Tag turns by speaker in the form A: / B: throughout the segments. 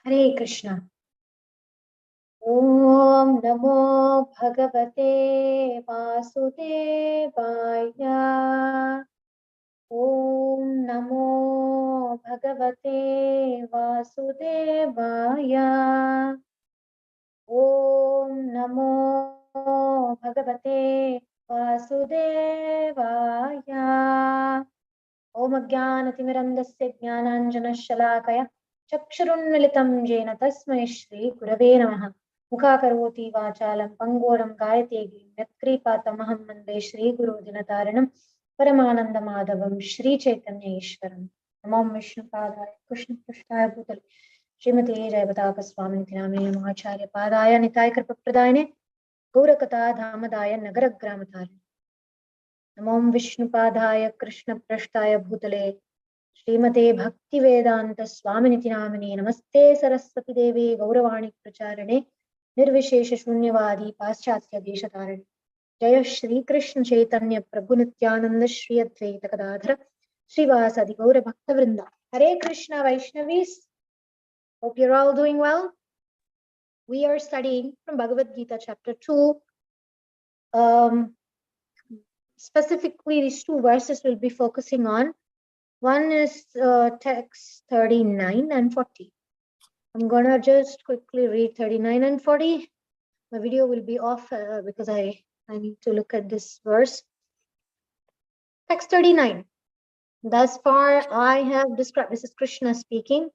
A: Hare Krishna. Om Namo Bhagavate Vasudevaya. Om Namo Bhagavate Vasudevaya. Om Namo Bhagavate Vasudevaya. Om Ajnanatimirandasya Jnananjanashalakaya Chakshurunmilitam Jena Tasmai Shri Gurave Namaha. Mukhakaroti Vachalam Pangoram Gayategi Yatkripatamaham Mande Shri Guru Dinataranam Paramananda Madhavam Shri Chaitanya Ishwaram. Namo Vishnu Padaya Krishna Prasthaya Bhutale Srimati Jayavadaka Swamini Namine Mahacharya Padaya Nitai Karpapradayane Gaurakata Dhamadaya Nagaragramatharine. Namo Vishnu Padaya Krishna Prasthaya Bhutale Srimate Bhaktivedanta Swaminiti Namine Namaste Saraswati Devi Gauravani Pracharane Nirvishesha Shunyavadi Paschatya Deshatarane Jaya Shri Krishna Chaitanya Prabhu Nityananda Shri Advaita Gadadhara Srivasadi Gaura Bhakta Vrinda. Hare Krishna Vaishnavis. Hope you're all doing well. We are studying from Bhagavad Gita chapter 2. Specifically, these two verses we'll be focusing on. One is text 39 and 40. I'm gonna just quickly read 39 and 40. My video will be off because I need to look at this verse. Text 39. Thus far I have described, this is Krishna speaking.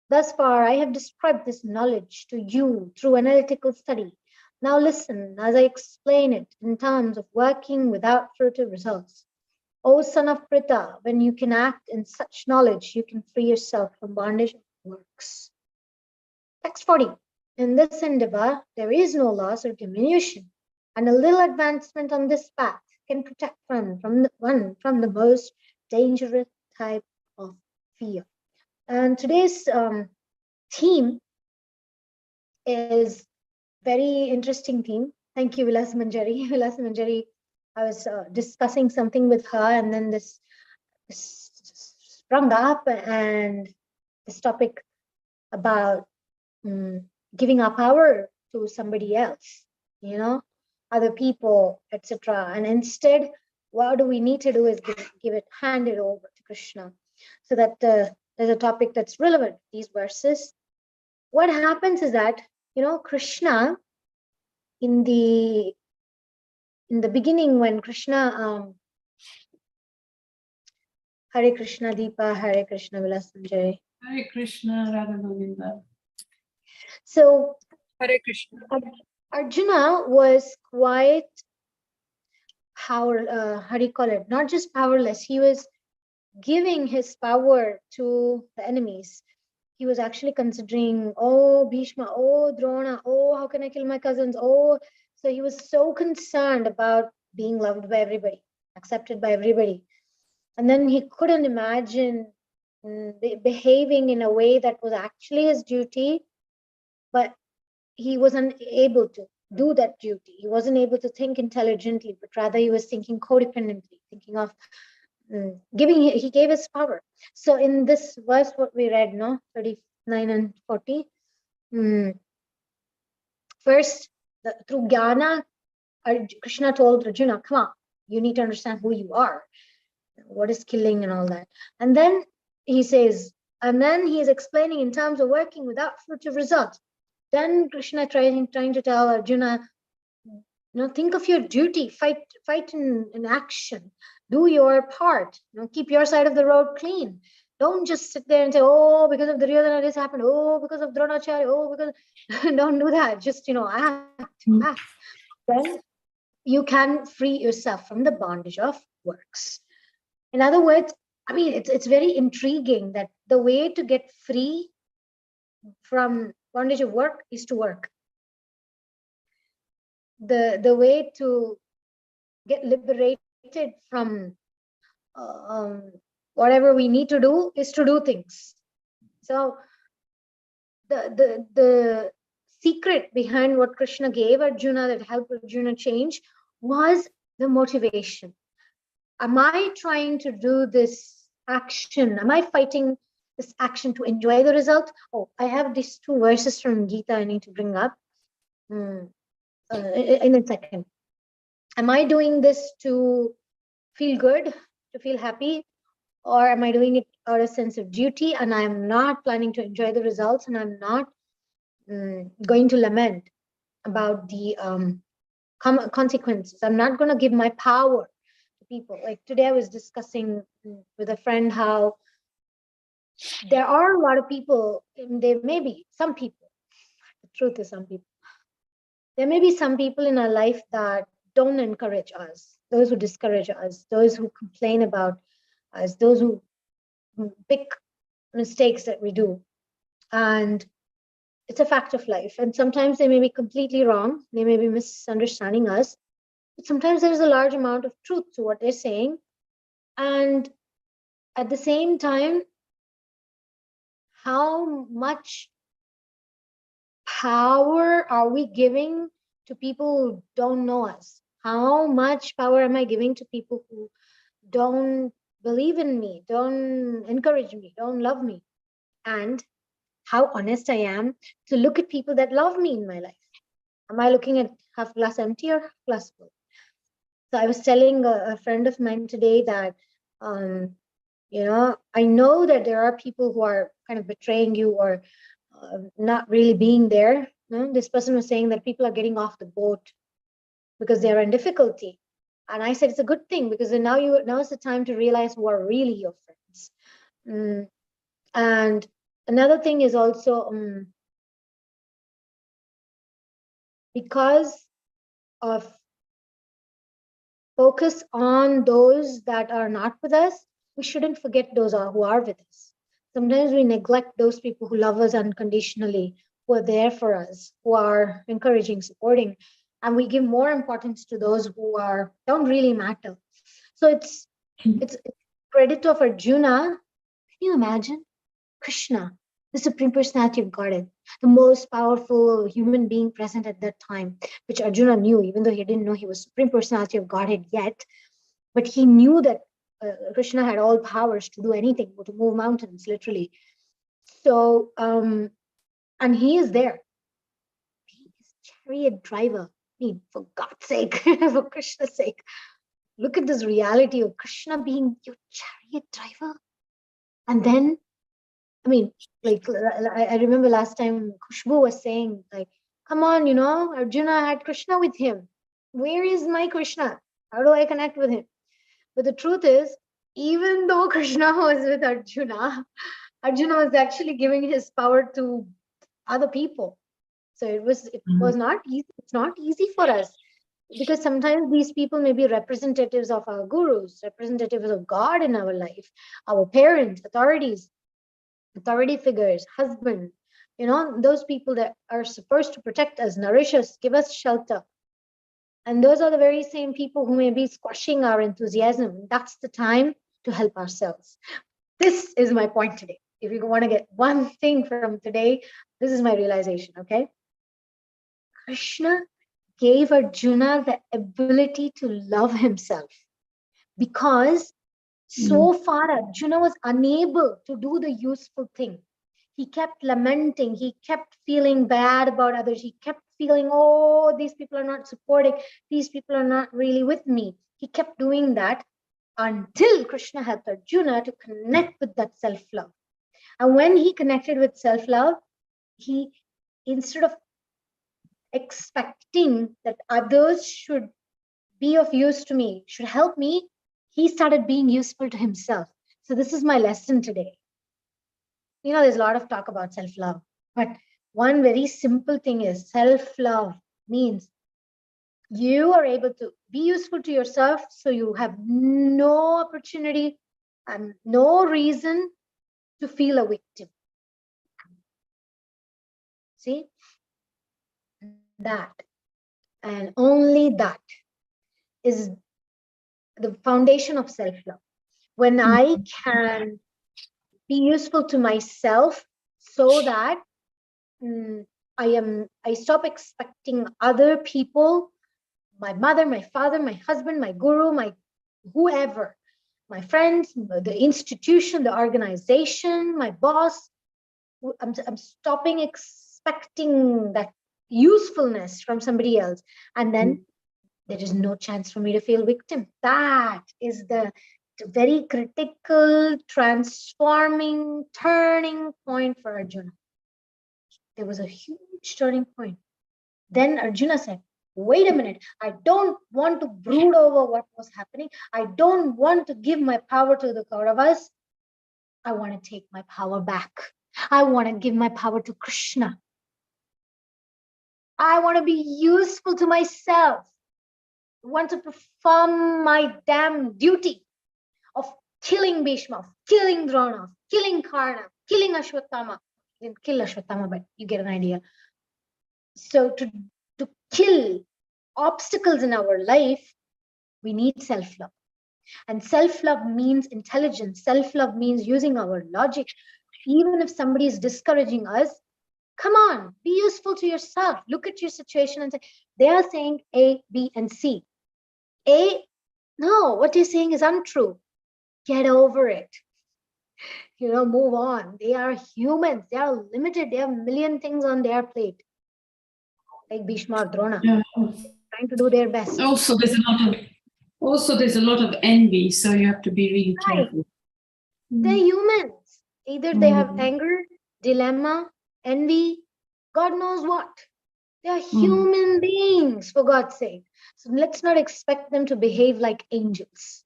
A: Thus far I have described this knowledge to you through analytical study. Now listen as I explain it in terms of working without fruitive results. O son of Pritha, when you can act in such knowledge, you can free yourself from bondage of works. Text 40. In this endeavor, there is no loss or diminution, and a little advancement on this path can protect one from the most dangerous type of fear. And today's theme is very interesting theme. Thank you, Vilas Manjari. Vilas Manjari, I was discussing something with her, and then this sprung up, and this topic about giving our power to somebody else, other people, etc. And instead, what do we need to do is hand it over to Krishna, so that there's a topic that's relevant. These verses. What happens is that Krishna, in the beginning, when Krishna, Hare Krishna Deepa, Hare Krishna Vilas Sanjay.
B: Hare Krishna Radha Govinda.
A: So
B: Hare Krishna.
A: Arjuna was quite how do you call it? Not just powerless. He was giving his power to the enemies. He was actually considering, oh, Bhishma, oh, Drona, oh, how can I kill my cousins? Oh, so he was so concerned about being loved by everybody, accepted by everybody. And then he couldn't imagine behaving in a way that was actually his duty, but he wasn't able to do that duty. He wasn't able to think intelligently, but rather he was thinking codependently, thinking of he gave his power. So in this verse, what we read, 39 and 40, first, through Jnana, Krishna told Arjuna, come on, you need to understand who you are, what is killing and all that. And then he says, and then he is explaining in terms of working without fruitive results. Then Krishna trying to tell Arjuna, think of your duty, fight in action, do your part, keep your side of the road clean. Don't just sit there and say, oh, because of Duryodhana this happened, oh, because of Dronacharya, oh, because don't do that. Just act. Then you can free yourself from the bondage of works. In other words, it's very intriguing that the way to get free from bondage of work is to work. The way to get liberated from whatever we need to do is to do things. So the secret behind what Krishna gave Arjuna that helped Arjuna change was the motivation. Am I trying to do this action? Am I fighting this action to enjoy the result? Oh, I have these two verses from Gita I need to bring up in a second. Am I doing this to feel good, to feel happy? Or am I doing it out of sense of duty and I'm not planning to enjoy the results and I'm not going to lament about the consequences? I'm not going to give my power to people. Like today I was discussing with a friend how there are a lot of people, there may be some people, the truth is some people, there may be some people in our life that don't encourage us, those who discourage us, those who complain about us, those who pick mistakes that we do. And it's a fact of life. And sometimes they may be completely wrong. They may be misunderstanding us. But sometimes there's a large amount of truth to what they're saying. And at the same time, how much power are we giving to people who don't know us? How much power am I giving to people who don't believe in me, don't encourage me, don't love me? And how honest I am to look at people that love me in my life. Am I looking at half glass empty or half glass full? So I was telling a friend of mine today that, I know that there are people who are kind of betraying you or not really being there. This person was saying that people are getting off the boat because they are in difficulty. And I said, it's a good thing because now is the time to realize who are really your friends. And another thing is also because of focus on those that are not with us, we shouldn't forget those who are with us. Sometimes we neglect those people who love us unconditionally, who are there for us, who are encouraging, supporting, and we give more importance to those who don't really matter. So it's credit of Arjuna. Can you imagine? Krishna, the Supreme Personality of Godhead, the most powerful human being present at that time, which Arjuna knew, even though he didn't know he was Supreme Personality of Godhead yet, but he knew that Krishna had all powers to do anything, to move mountains, literally. So, and he is there. He is chariot driver. I mean, for God's sake, for Krishna's sake, look at this reality of Krishna being your chariot driver. And then, I mean, like I remember last time Khushbu was saying, like, come on, Arjuna had Krishna with him. Where is my Krishna? How do I connect with him? But the truth is, even though Krishna was with Arjuna, Arjuna was actually giving his power to other people. So it was not easy. It's not easy for us because sometimes these people may be representatives of our gurus, representatives of God in our life, our parents, authority figures, husband, those people that are supposed to protect us, nourish us, give us shelter. And those are the very same people who may be squashing our enthusiasm. That's the time to help ourselves. This is my point today. If you want to get one thing from today, this is my realization, okay? Krishna gave Arjuna the ability to love himself because so far Arjuna was unable to do the useful thing. He kept lamenting. He kept feeling bad about others. He kept feeling, oh, these people are not supporting. These people are not really with me. He kept doing that until Krishna helped Arjuna to connect with that self-love. And when he connected with self-love, he, instead of expecting that others should be of use to me, should help me, he started being useful to himself. So this is my lesson today. There's a lot of talk about self-love, but one very simple thing is self-love means you are able to be useful to yourself, so you have no opportunity and no reason to feel a victim. See? That and only that is the foundation of self-love. When I can be useful to myself so that I stop expecting other people, my mother, my father, my husband, my guru, my whoever, my friends, the institution, the organization, my boss. I'm stopping expecting that usefulness from somebody else. And then there is no chance for me to feel victim. That is the very critical, transforming, turning point for Arjuna. There was a huge turning point. Then Arjuna said, wait a minute, I don't want to brood over what was happening. I don't want to give my power to the Kauravas. I want to take my power back. I want to give my power to Krishna. I want to be useful to myself. I want to perform my damn duty of killing Bhishma, of killing Drona, of killing Karna, killing Ashwatthama. He didn't kill Ashwatthama, but you get an idea. So to kill obstacles in our life, we need self-love. And self-love means intelligence. Self-love means using our logic. Even if somebody is discouraging us, come on, be useful to yourself. Look at your situation and say, they are saying A, B, and C. A, no, what you're saying is untrue. Get over it. Move on. They are humans. They are limited. They have a million things on their plate. Like Bhishma or Drona, trying to do their best.
B: Also, there's a lot of envy, so you have to be really careful.
A: They're humans. Either they have anger, dilemma, envy, God knows what. They are human beings, for God's sake. So let's not expect them to behave like angels.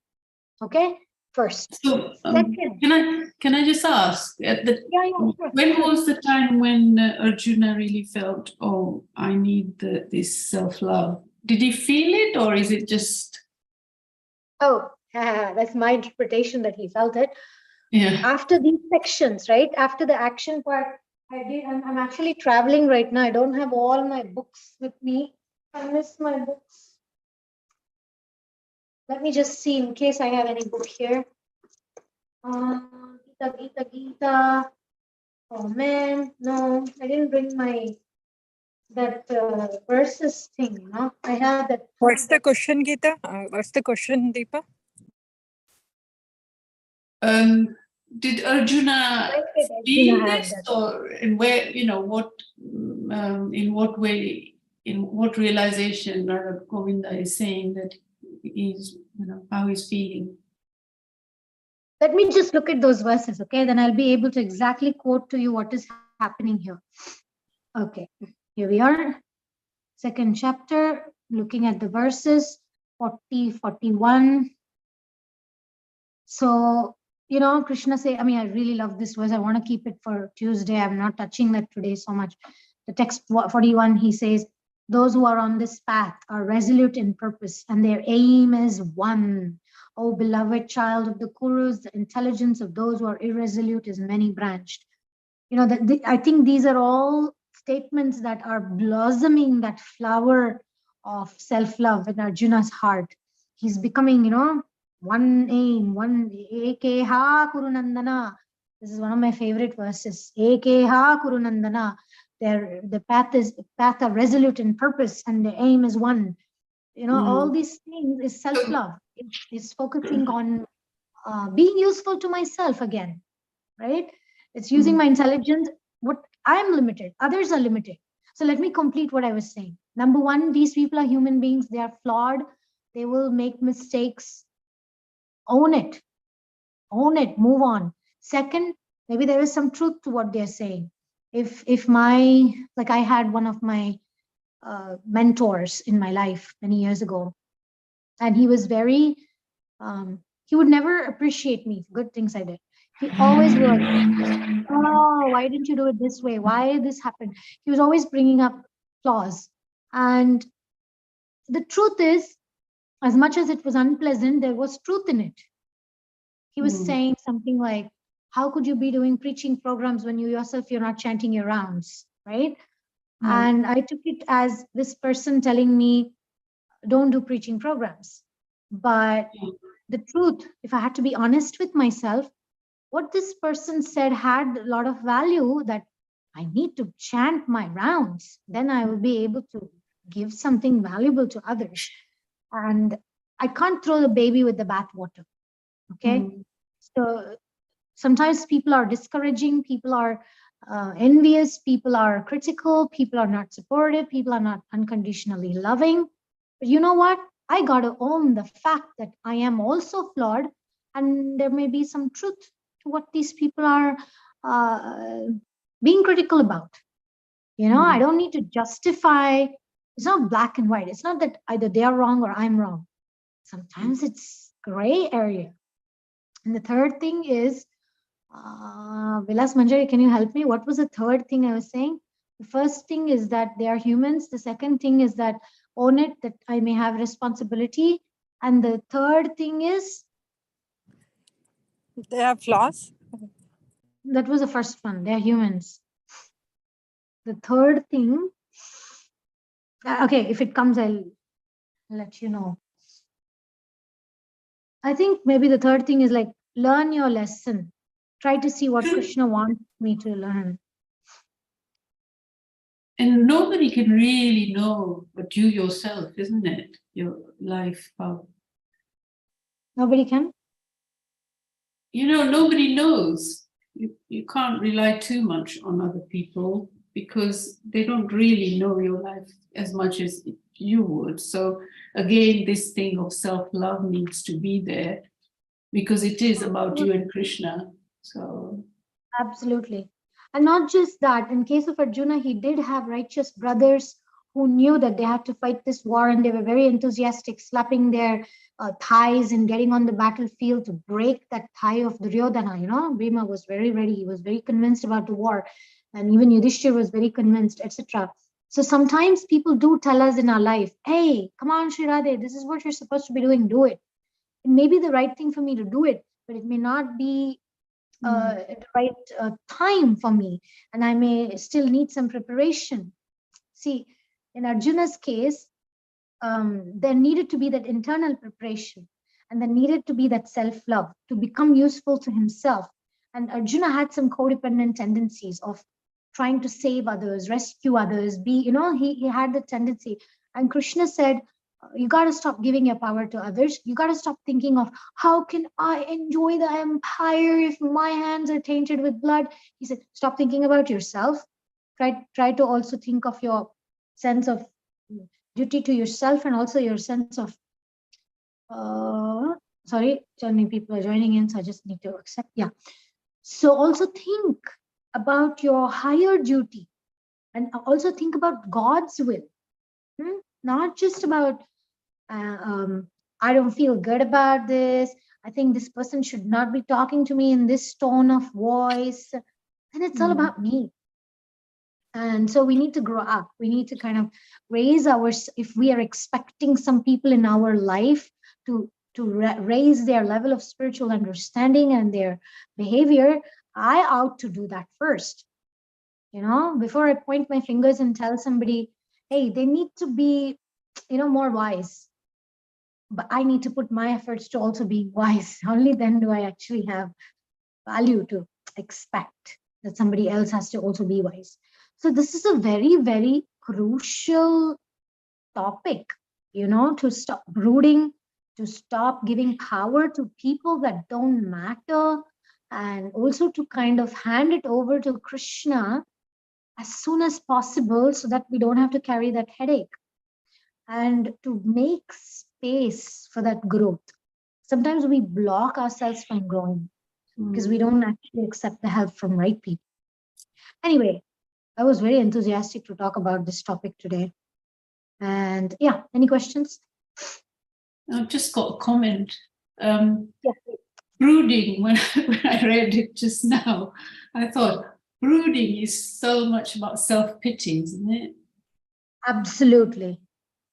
A: Okay? First.
B: So,
A: Second.
B: Can I just ask?
A: Sure.
B: When was the time when Arjuna really felt, oh, I need this self-love? Did he feel it, or is it just?
A: Oh, that's my interpretation that he felt it.
B: Yeah.
A: After these sections, right? After the action part, I'm actually traveling right now. I don't have all my books with me. I miss my books. Let me just see in case I have any book here. Gita. Oh man, no, I didn't bring that verses thing. No, I have that.
C: What's the question, Gita? What's the question, Deepa?
B: Did Arjuna feel this, or in where, what, in what way, in what realization Radha Govinda is saying that he's, how he's feeling?
A: Let me just look at those verses, okay? Then I'll be able to exactly quote to you what is happening here. Okay, here we are. Second chapter, looking at the verses 40, 41. So, Krishna say, I really love this verse. I want to keep it for Tuesday. I'm not touching that today so much. The text 41, he says, those who are on this path are resolute in purpose and their aim is one. O beloved child of the Kurus, the intelligence of those who are irresolute is many-branched. I think these are all statements that are blossoming that flower of self-love in Arjuna's heart. He's becoming, one aim, one Ekeha Kurunandana. This is one of my favorite verses. Ekeha Kurunandana. The path of resolute in purpose and the aim is one. All these things is self-love. It's focusing on being useful to myself again, right? It's using my intelligence. What I'm limited, others are limited. So let me complete what I was saying. Number one, these people are human beings. They are flawed. They will make mistakes. Own it, move on. Second, maybe there is some truth to what they're saying. If I had one of my mentors in my life many years ago, and he was very, he would never appreciate me for good things I did. He always was like, oh, why didn't you do it this way? Why did this happen? He was always bringing up flaws. And the truth is, as much as it was unpleasant, there was truth in it. He was saying something like, how could you be doing preaching programs when you're not chanting your rounds, right? And I took it as this person telling me, don't do preaching programs. But the truth, if I had to be honest with myself, what this person said had a lot of value, that I need to chant my rounds. Then I will be able to give something valuable to others. And I can't throw the baby with the bathwater. Okay. So sometimes people are discouraging, people are envious, people are critical, people are not supportive, people are not unconditionally loving. But you know what? I got to own the fact that I am also flawed, and there may be some truth to what these people are being critical about. I don't need to justify. It's not black and white. It's not that either they are wrong or I'm wrong. Sometimes it's gray area. And the third thing is, Vilas Manjari, can you help me? What was the third thing I was saying? The first thing is that they are humans. The second thing is that own it, that I may have responsibility. And the third thing is?
C: They have flaws.
A: That was the first one. They are humans. The third thing, okay, if it comes, I'll let you know. I think maybe the third thing is like, learn your lesson. Try to see what Krishna wants me to learn.
B: And nobody can really know but you yourself, isn't it? Your life path.
A: Nobody can?
B: Nobody knows. You can't rely too much on other people because they don't really know your life as much as you would. So again, this thing of self-love needs to be there because it is about you and Krishna. So
A: absolutely. And not just that, in case of Arjuna, he did have righteous brothers who knew that they had to fight this war, and they were very enthusiastic, slapping their thighs and getting on the battlefield to break that thigh of Duryodhana. Bhima was very ready. He was very convinced about the war. And even Yudhishthir was very convinced, etc. So sometimes people do tell us in our life, hey, come on, Sri Radhe, this is what you're supposed to be doing, do it. It may be the right thing for me to do it, but it may not be the right time for me, and I may still need some preparation. See, in Arjuna's case, there needed to be that internal preparation, and there needed to be that self-love to become useful to himself. And Arjuna had some codependent tendencies of trying to save others, rescue others, he had the tendency. And Krishna said, you got to stop giving your power to others. You got to stop thinking of how can I enjoy the empire if my hands are tainted with blood. He said, stop thinking about yourself. Try to also think of your sense of duty to yourself, and also your sense of sorry, many people are joining in, so I just need to accept. Yeah. So also think about your higher duty, and also think about God's will. Not just about I don't feel good about this. I think this person should not be talking to me in this tone of voice. And it's all about me. And so we need to grow up. We need to kind of raise if we are expecting some people in our life to raise their level of spiritual understanding and their behavior, I ought to do that first. Before I point my fingers and tell somebody, hey, they need to be, more wise. But I need to put my efforts to also be wise. Only then do I actually have value to expect that somebody else has to also be wise. So this is a very, very crucial topic, to stop brooding, to stop giving power to people that don't matter, and also to kind of hand it over to Krishna as soon as possible so that we don't have to carry that headache, and to make space for that growth. Sometimes we block ourselves from growing because we don't actually accept the help from right people. Anyway, I was very enthusiastic to talk about this topic today. And yeah, any questions?
B: I've just got a comment.
A: Yeah.
B: Brooding, when I read it just now, I thought brooding is so much about self-pity, isn't it?
A: Absolutely.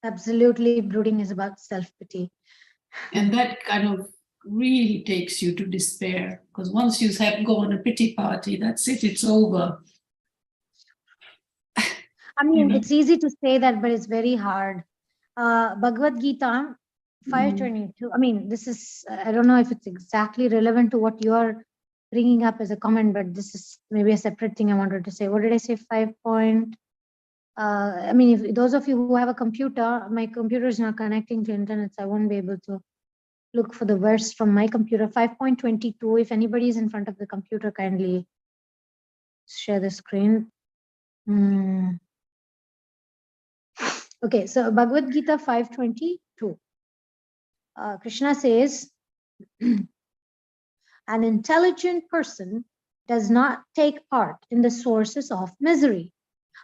A: Absolutely. Brooding is about self-pity.
B: And that kind of really takes you to despair, because once you go on a pity party, that's it, it's over.
A: I mean, it's easy to say that, but it's very hard. Bhagavad Gita 5:22. I mean, this is, I don't know if it's exactly relevant to what you're bringing up as a comment, but this is maybe a separate thing I wanted to say. What did I say? 5 point. I mean, if those of you who have a computer, my computer is not connecting to internet, so I won't be able to look for the verse from my computer, 5.22. If anybody is in front of the computer, kindly share the screen. Okay, so Bhagavad Gita 5.22. Krishna says, an intelligent person does not take part in the sources of misery,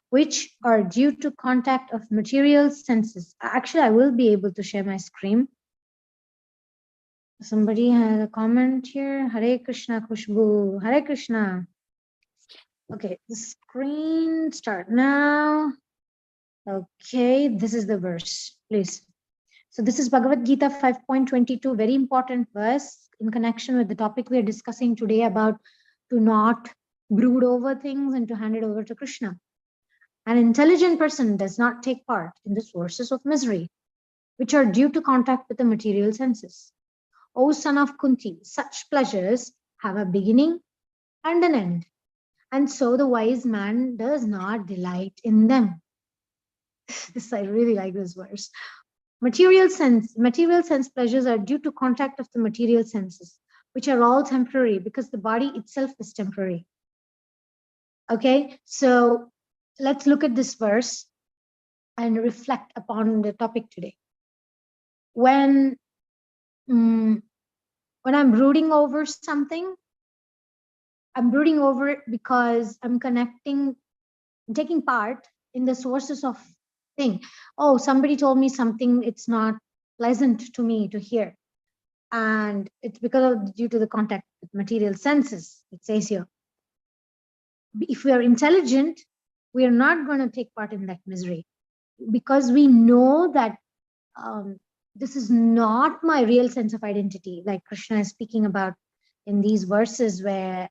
A: which are due to contact of material senses. Actually, I will be able to share my screen. Somebody has a comment here. Hare Krishna, Khushbu. Hare Krishna. Okay, the screen start now. Okay, this is the verse, please. So this is Bhagavad Gita 5.22, very important verse in connection with the topic we are discussing today about to not brood over things and to hand it over to Krishna. An intelligent person does not take part in the sources of misery, which are due to contact with the material senses. O son of Kunti, such pleasures have a beginning and an end, and so the wise man does not delight in them. This, I really like this verse. Material sense pleasures are due to contact of the material senses, which are all temporary because the body itself is temporary. Okay, so let's look at this verse and reflect upon the topic today. When I'm brooding over something, I'm brooding over it because I'm taking part in the sources of thing. Oh, somebody told me something, it's not pleasant to me to hear. And it's due to the contact with material senses, it says here. If we are intelligent, we are not going to take part in that misery because we know that this is not my real sense of identity, like Krishna is speaking about in these verses where,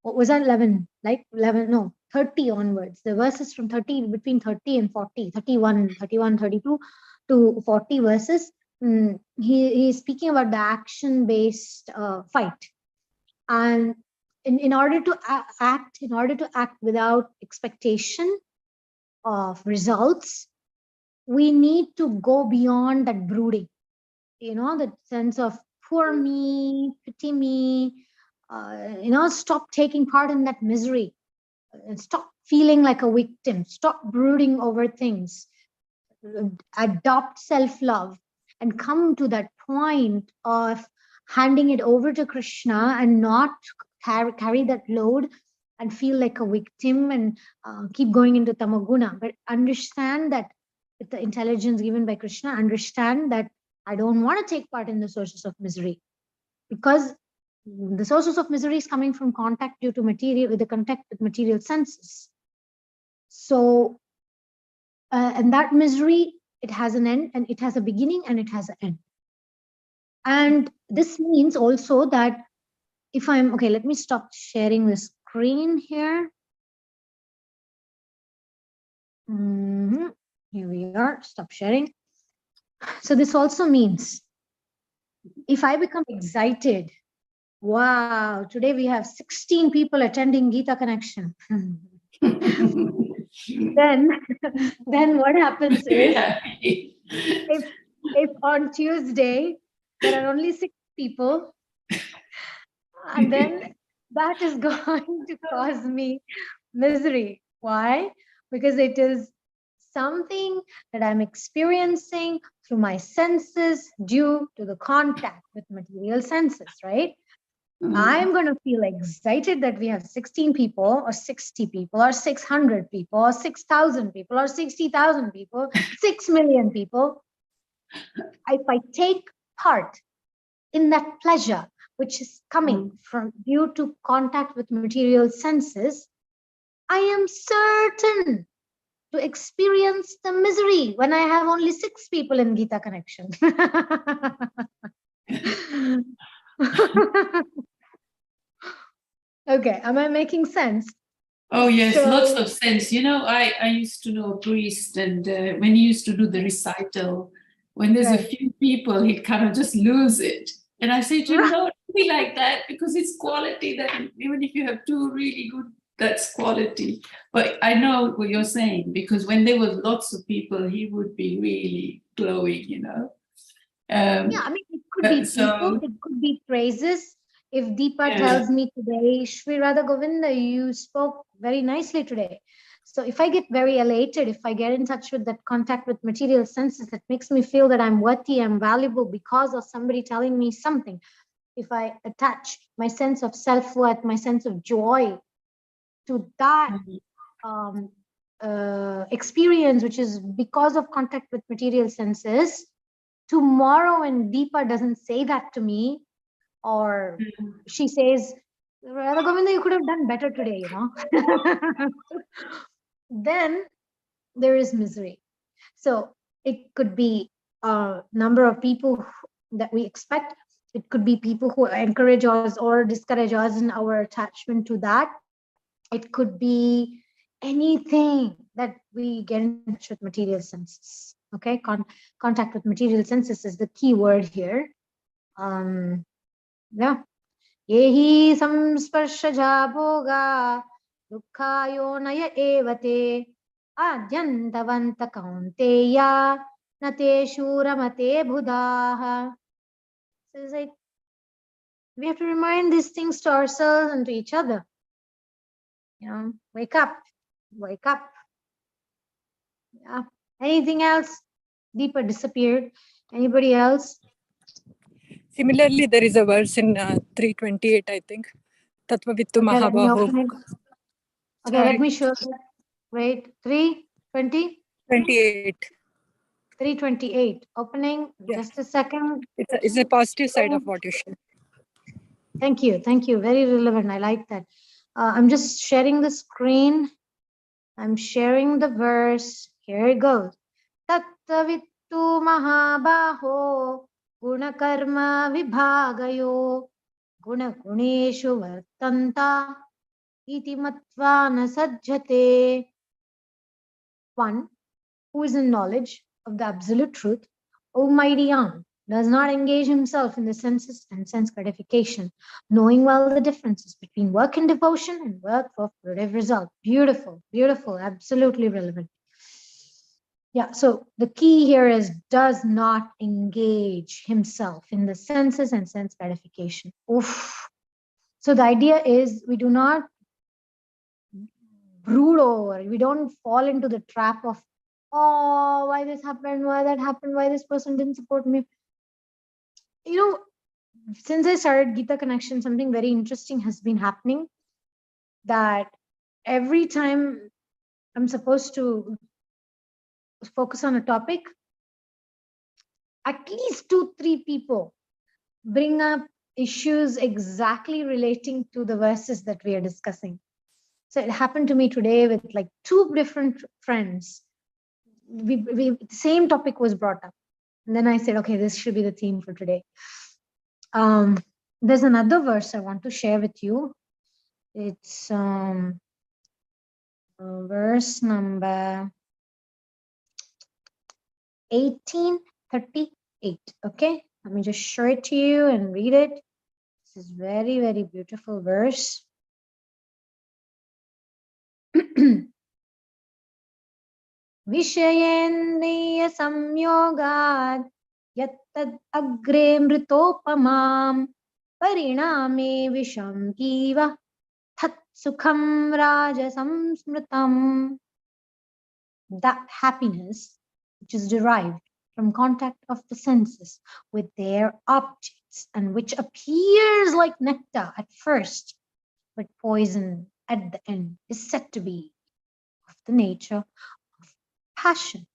A: what was that, 11? Like 11, no, 30 onwards. The verses from 30, between 30 and 40, 31, 32 to 40 verses, he is speaking about the action-based fight. And in order to act without expectation of results, we need to go beyond that brooding, the sense of poor me, pity me, stop taking part in that misery, stop feeling like a victim, stop brooding over things, adopt self-love, and come to that point of handing it over to Krishna and not carry that load and feel like a victim and keep going into tamaguna, but understand that with the intelligence given by Krishna, understand that I don't want to take part in the sources of misery because the sources of misery is coming from contact due to with the contact with material senses. So, and that misery, it has an end and it has a beginning and it has an end. And this means also that if I'm, okay, let me stop sharing the screen here. Here we are, stop sharing. So this also means if I become excited, wow, today we have 16 people attending Gita Connection. then what happens is if on Tuesday there are only 6 people, and then that is going to cause me misery. Why? Because it is something that I'm experiencing through my senses due to the contact with material senses, right? I'm going to feel excited that we have 16 people or 60 people or 600 people or 6,000 people or 60,000 people, 6 million people. If I take part in that pleasure, which is coming from due to contact with material senses, I am certain to experience the misery when I have only 6 people in Gita Connection. Okay, am I making sense?
B: Oh yes, lots of sense. I used to know a priest, and when he used to do the recital, when there's a few people, he'd kind of just lose it. And I say to him, no, don't be like that, because it's quality that even if you have 2 really good, that's quality. But I know what you're saying, because when there was lots of people, he would be really glowing,
A: Yeah, I mean, it could be people, it could be praises. If Deepa tells me today, Shri Radha Govinda, you spoke very nicely today. So if I get very elated, if I get in touch with that contact with material senses, that makes me feel that I'm worthy, I'm valuable because of somebody telling me something. If I attach my sense of self-worth, my sense of joy to that experience, which is because of contact with material senses, tomorrow when Deepa doesn't say that to me, or she says, Radha Govinda, you could have done better today, you know, then there is misery. So it could be a number of people that we expect. It could be people who encourage us or discourage us in our attachment to that. It could be anything that we get in touch with material senses. Okay, contact with material senses is the key word here. Yeah. Yehi samsparshaja bhoga dukkayonaya evate adyantavanta kaunteya nate shuramate buddhaha. So it's like we have to remind these things to ourselves and to each other. You know, wake up, wake up. Yeah. Anything else? Deepa disappeared. Anybody else?
C: Similarly, there is a verse in 328, I think. Tattva Vittu
A: Okay, let me
C: Mahabaho.
A: open it. Okay, let me show you. Wait, 320?
C: 28.
A: 328. Opening.
C: Yeah.
A: Just a second.
C: It's a positive side of what you shared.
A: Thank you. Thank you. Very relevant. I like that. I'm just sharing the screen. I'm sharing the verse. Here it goes. Tattavittu mahabaho gunakarma vibhagayo gunaguneshu vartanta iti matva na sajjate. One who is in knowledge of the absolute truth, Almighty Young, does not engage himself in the senses and sense gratification, knowing well the differences between work and devotion and work for fruitive result. Beautiful, beautiful, absolutely relevant. Yeah, so the key here is does not engage himself in the senses and sense gratification. Oof. So the idea is we do not brood over, we don't fall into the trap of, oh, why this happened, why that happened, why this person didn't support me. You know, since I started Gita Connection, something very interesting has been happening, that every time I'm supposed to focus on a topic, at least 2-3 people bring up issues exactly relating to the verses that we are discussing. So it happened to me today with like 2 different friends. The same topic was brought up. And then I said, okay, this should be the theme for today. There's another verse I want to share with you. It's verse number 1838. Okay, let me just show it to you and read it. This is very, very beautiful verse. Vishayendriya samyogad yattad agre mritopamam pariname visham kiva tat sukham rajasam smritam. That happiness which is derived from contact of the senses with their objects and which appears like nectar at first, but poison at the end, is said to be of the nature of passion.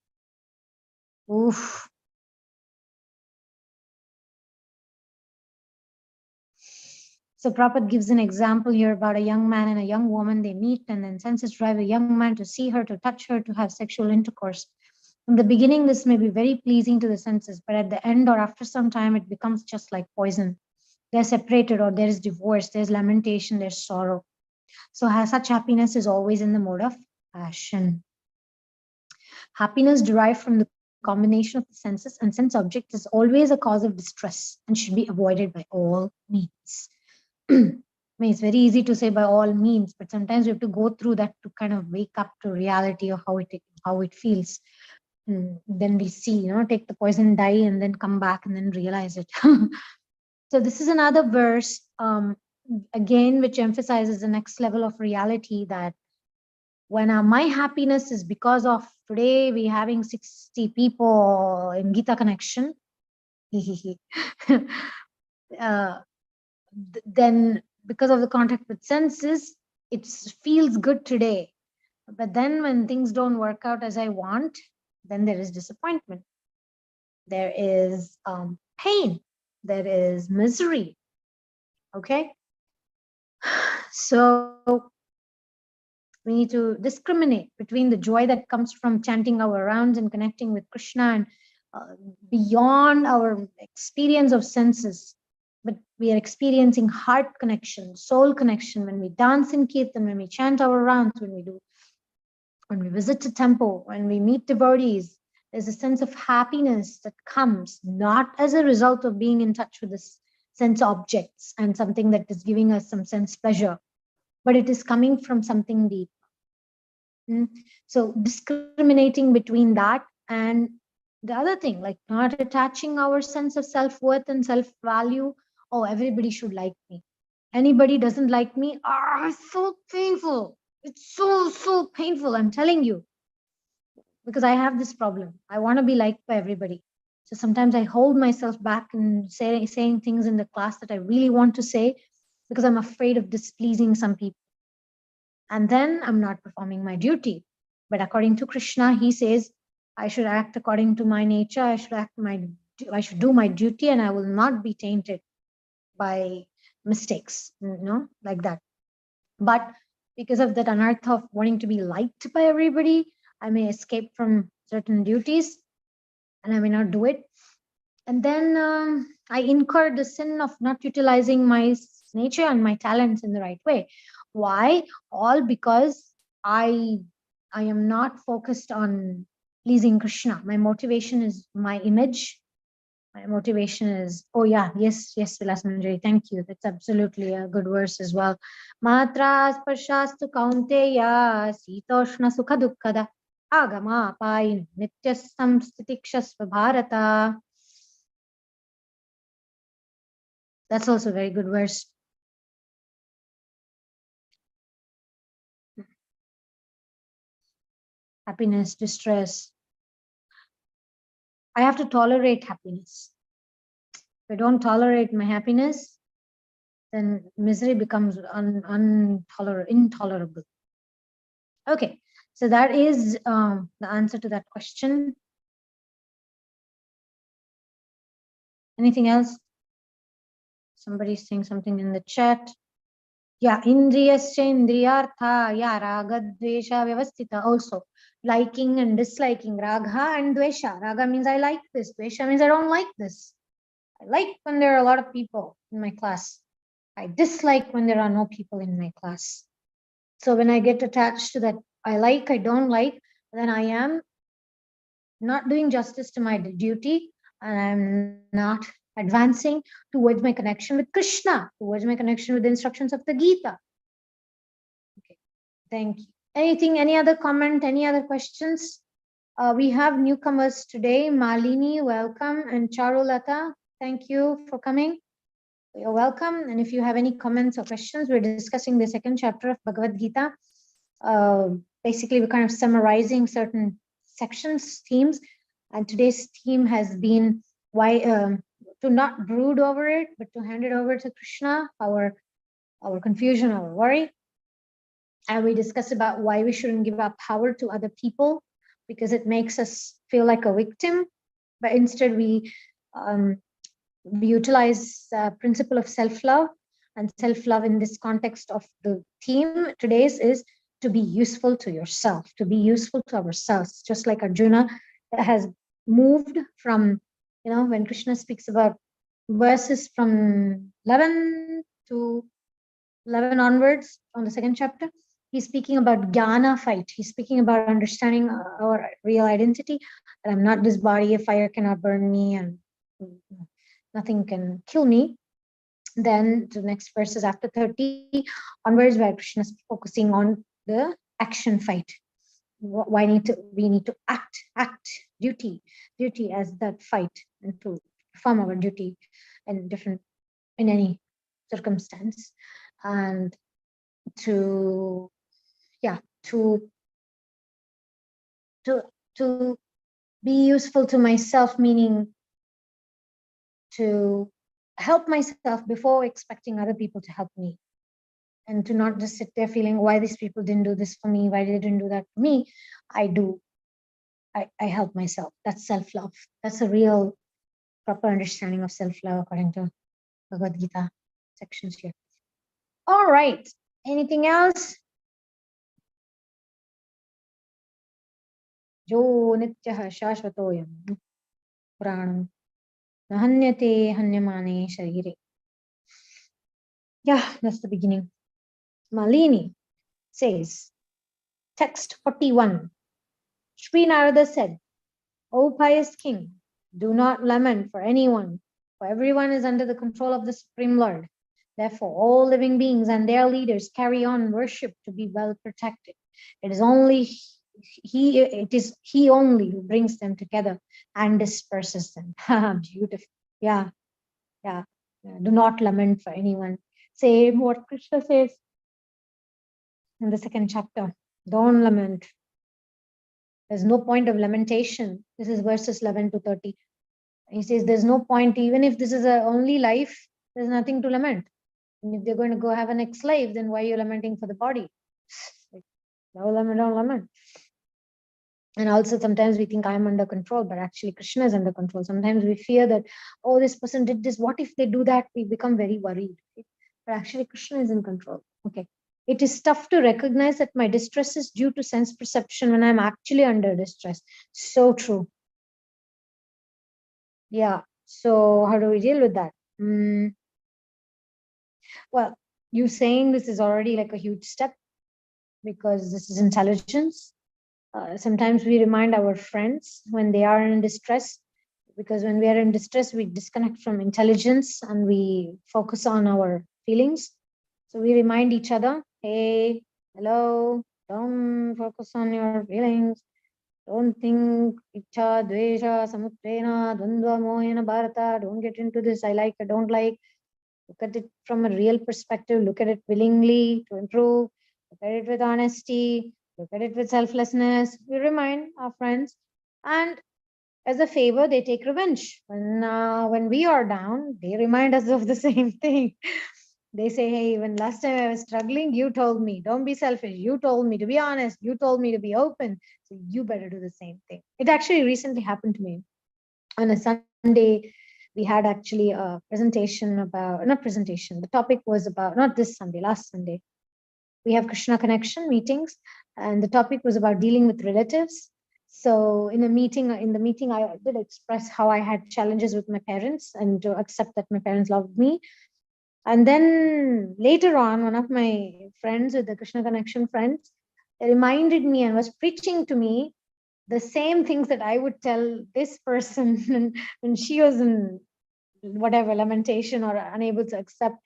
A: Oof. So Prabhupada gives an example here about a young man and a young woman. They meet and then senses drive a young man to see her, to touch her, to have sexual intercourse. In the beginning, this may be very pleasing to the senses, but at the end or after some time, it becomes just like poison. They're separated or there is divorce, there's lamentation, there's sorrow. So such happiness is always in the mode of passion. Happiness derived from the combination of the senses and sense objects is always a cause of distress and should be avoided by all means. I mean, it's very easy to say by all means, but sometimes we have to go through that to kind of wake up to reality of how it feels. And then we see, take the poison dye and then come back and then realize it. So this is another verse, again, which emphasizes the next level of reality, that when my happiness is because of today we having 60 people in Gita Connection, then because of the contact with senses, it feels good today. But then when things don't work out as I want, then there is disappointment. There is pain. There is misery. Okay? So we need to discriminate between the joy that comes from chanting our rounds and connecting with Krishna and beyond our experience of senses. But we are experiencing heart connection, soul connection when we dance in Kirtan, when we chant our rounds, when we visit a temple, when we meet devotees. There's a sense of happiness that comes not as a result of being in touch with this sense objects and something that is giving us some sense pleasure, but it is coming from something deep. So discriminating between that and the other thing, like not attaching our sense of self-worth and self-value. Oh, everybody should like me. Anybody doesn't like me, it's so painful. It's so painful, I'm telling you. Because I have this problem. I want to be liked by everybody. So sometimes I hold myself back and saying things in the class that I really want to say because I'm afraid of displeasing some people. And then I'm not performing my duty. But according to Krishna, he says, I should act according to my nature. I should do my duty, and I will not be tainted by mistakes, like that. But because of that anartha of wanting to be liked by everybody, I may escape from certain duties and I may not do it. And then I incur the sin of not utilizing my nature and my talents in the right way. Why? All because I am not focused on pleasing Krishna. My motivation is my image. My motivation is, yes, Vilas Manjari, thank you. That's absolutely a good verse as well. Matra sparshastu kaunteya sitoshna sukha dukkada agama payin nityasam stitikshasva bharata. That's also a very good verse. Happiness, distress. I have to tolerate happiness. If I don't tolerate my happiness, then misery becomes intolerable. Okay, so that is the answer to that question. Anything else? Somebody's saying something in the chat. Yeah, indriyasya indriyartha, yeah, raga dvesha vyavasthita. Also, liking and disliking, raga and dvesha. Raga means I like this, dvesha means I don't like this. I like when there are a lot of people in my class. I dislike when there are no people in my class. So when I get attached to that, I like, I don't like, then I am not doing justice to my duty, and I'm not advancing towards my connection with Krishna, towards my connection with the instructions of the Gita. Okay, thank you. Any other comment, any other questions? We have newcomers today. Malini, welcome, and Charulata, thank you for coming. You're welcome. And if you have any comments or questions, we're discussing the second chapter of Bhagavad Gita. Basically, we're kind of summarizing certain sections, themes, and today's theme has been why to not brood over it, but to hand it over to Krishna, our confusion, our worry. And we discuss about why we shouldn't give up power to other people because it makes us feel like a victim, but instead we utilize the principle of self-love, and self-love in this context of the theme today's is to be useful to yourself, to be useful to ourselves, just like Arjuna has moved from, when Krishna speaks about verses from 11 to 11 onwards on the second chapter, he's speaking about jnana fight. He's speaking about understanding our real identity, that I'm not this body, a fire cannot burn me, and nothing can kill me. Then the next verses after 30 onwards, where Krishna is focusing on the action fight. We need to act duty as that fight, and to perform our duty in any circumstance, and to be useful to myself, meaning to help myself before expecting other people to help me, and to not just sit there feeling why these people didn't do this for me, why they didn't do that for me. I help myself. That's self-love. That's a real proper understanding of self-love according to Bhagavad Gita sections here. All right. Anything else? Jo nityah shashvatoyam pranam nahanyate hanyamane sharire. Yeah, that's the beginning. Malini says, text 41. Sri Narada said, O pious king, do not lament for anyone, for everyone is under the control of the Supreme Lord. Therefore, all living beings and their leaders carry on worship to be well protected. It is he only who brings them together and disperses them. Beautiful. Yeah. Do not lament for anyone. Same what Krishna says in the second chapter. Don't lament. There's no point of lamentation. This is verses 11 to 30. He says there's no point, even if this is a only life, there's nothing to lament. And if they're going to go have a next life, then why are you lamenting for the body? Don't lament. And also sometimes we think I'm under control, but actually Krishna is under control. Sometimes we fear that, oh, this person did this. What if they do that? We become very worried. But actually Krishna is in control. Okay. It is tough to recognize that my distress is due to sense perception when I'm actually under distress. So true. Yeah. So how do we deal with that? Well, you saying this is already like a huge step, because this is intelligence. Sometimes we remind our friends when they are in distress, because when we are in distress, we disconnect from intelligence and we focus on our feelings. So we remind each other, hey, hello, don't focus on your feelings. Don't think icha, dvesha, samutrena, dvandva, mohena, bharata. Don't get into this. I like, I don't like. Look at it from a real perspective. Look at it willingly to improve. Look at it with honesty. Look at it with selflessness. We remind our friends, and as a favor, they take revenge. When we are down, they remind us of the same thing. They say, hey, when last time I was struggling, you told me, don't be selfish. You told me to be honest. You told me to be open. So you better do the same thing. It actually recently happened to me. On a Sunday, we had actually a presentation about, not presentation, the topic was about, not this Sunday, last Sunday. We have Krishna Connection meetings, and the topic was about dealing with relatives. So in the meeting, I did express how I had challenges with my parents and to accept that my parents loved me. And then later on, one of my friends with the Krishna Connection friends reminded me and was preaching to me the same things that I would tell this person when she was in whatever lamentation or unable to accept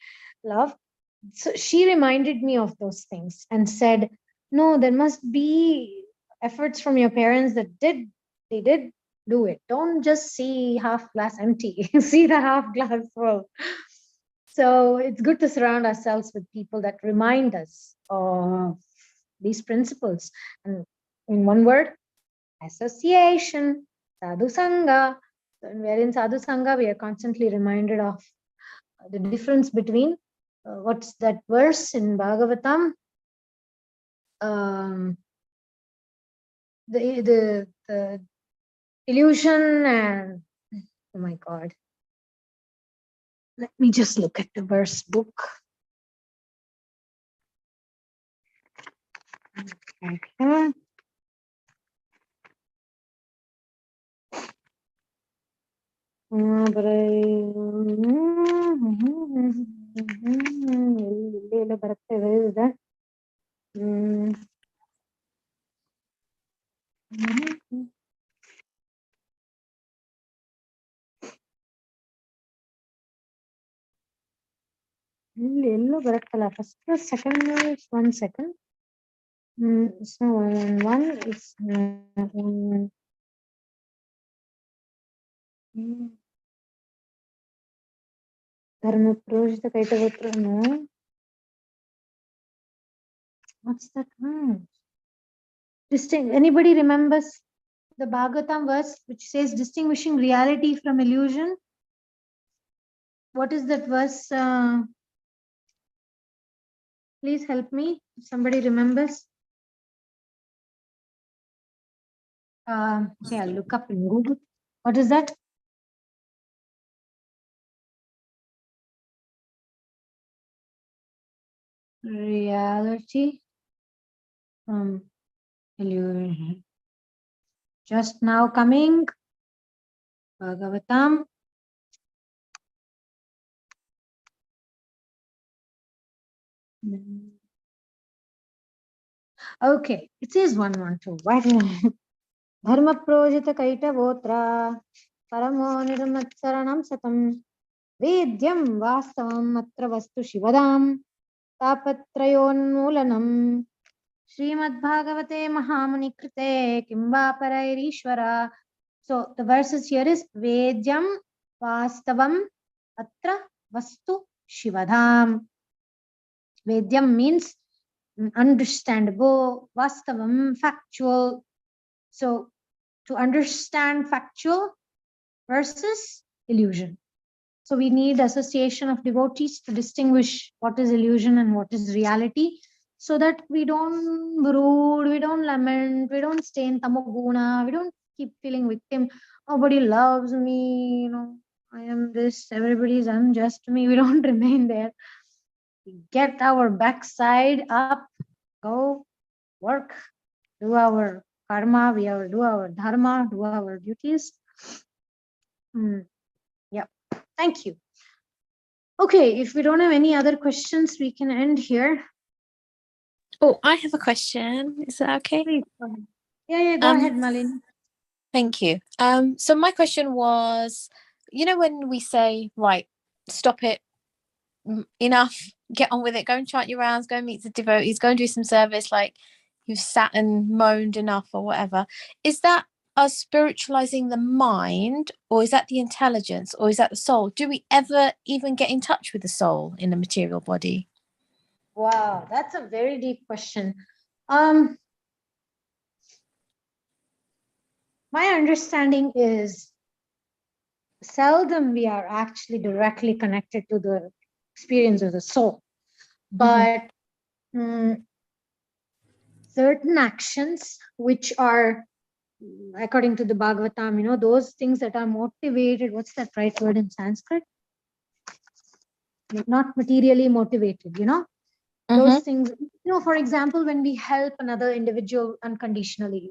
A: love. So she reminded me of those things and said, no, there must be efforts from your parents that they did do it. Don't just see half glass empty, see the half glass full. So it's good to surround ourselves with people that remind us of these principles. And in one word, association, sadhu sangha. So when we are in sadhu sangha, we are constantly reminded of the difference between what's that verse in Bhagavatam? The illusion and, oh my God. Let me just look at the verse book. Okay. Where is that? First, second verse, 1 second. It's not 111, it's Dharma Projita Kaitavotra, no. What's that? Anybody remembers the Bhagavatam verse which says distinguishing reality from illusion? What is that verse? Please help me if somebody remembers. Okay, I'll look up in Google. What is that? Reality from illusion. Just now coming. Bhagavatam. Okay, it says 112. Why did I? Dharma Projita Kaitavotra Paramo Nirmatsaranam Satam Vedyam Vastavam Matra Vastu Shivadam Tapatrayonmulanam Srimad Bhagavate Mahamuni Krite Kimba Parairishvara. So the verses here is Vedyam Vastavam Atra Vastu Shivadam. Vedyam means understandable, Vastavam, factual. So to understand factual versus illusion. So we need association of devotees to distinguish what is illusion and what is reality, so that we don't brood, we don't lament, we don't stay in tamoguna, we don't keep feeling victim. Nobody loves me, I am this, everybody is unjust to me. We don't remain there. We get our backside up, go work, do our karma, we have do our dharma, do our duties. Yeah, thank you. Okay, if we don't have any other questions, we can end here.
D: Oh, I have a question. Is that okay?
A: Please, go ahead. Yeah, go ahead, Malini.
D: Thank you. So my question was, when we say, right, stop it, enough, get on with it, go and chant your rounds, go and meet the devotees, go and do some service, like you've sat and moaned enough or whatever. Is that us spiritualizing the mind, or is that the intelligence, or is that the soul? Do we ever even get in touch with the soul in the material body?
A: Wow, that's a very deep question. My understanding is seldom we are actually directly connected to the experience of the soul, but certain actions which are, according to the Bhagavatam, those things that are motivated, what's that right word in Sanskrit? Not materially motivated, those things, for example, when we help another individual unconditionally,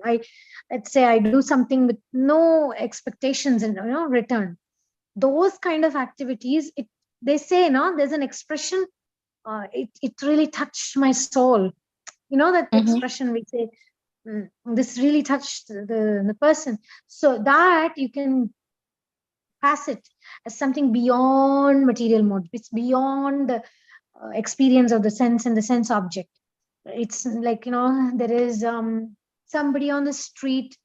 A: let's say I do something with no expectations in return. Those kind of activities, they say, there's an expression, it really touched my soul. That expression we say, this really touched the person. So that you can pass it as something beyond material mode. It's beyond the experience of the sense and the sense object. It's like, there is somebody on the street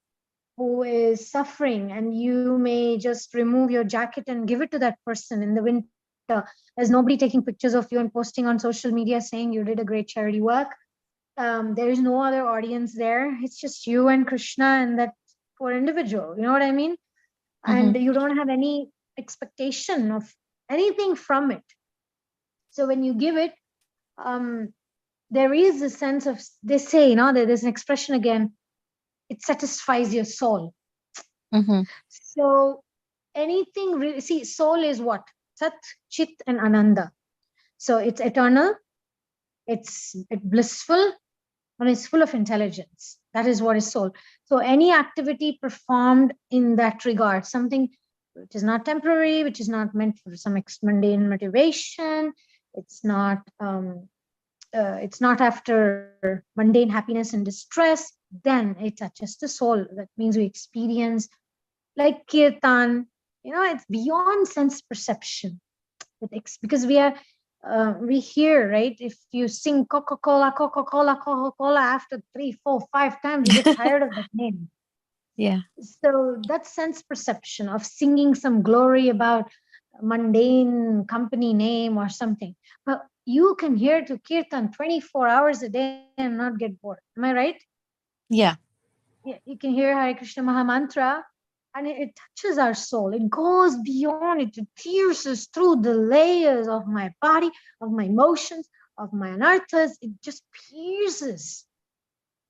A: who is suffering, and you may just remove your jacket and give it to that person in the winter. There's nobody taking pictures of you and posting on social media saying you did a great charity work. There is no other audience there. It's just you and Krishna and that poor individual. You know what I mean? And you don't have any expectation of anything from it. So when you give it, there is a sense of, they say, there's an expression again, it satisfies your soul. So anything really, see, soul is what? Sat, Chit, and Ananda. So it's eternal, it's blissful, and it's full of intelligence. That is what is soul. So any activity performed in that regard, something which is not temporary, which is not meant for some mundane motivation, it's not after mundane happiness and distress, then it touches the soul. That means we experience, like kirtan, it's beyond sense perception. Because we hear, right? If you sing Coca-Cola, Coca-Cola, Coca-Cola after 3, 4, 5 times, you get tired of that name.
D: Yeah.
A: So that sense perception of singing some glory about a mundane company name or something. But you can hear to kirtan 24 hours a day and not get bored. Am I right?
D: Yeah.
A: Yeah, you can hear Hare Krishna Mahamantra and it touches our soul. It goes beyond it. It pierces through the layers of my body, of my emotions, of my anarthas. It just pierces.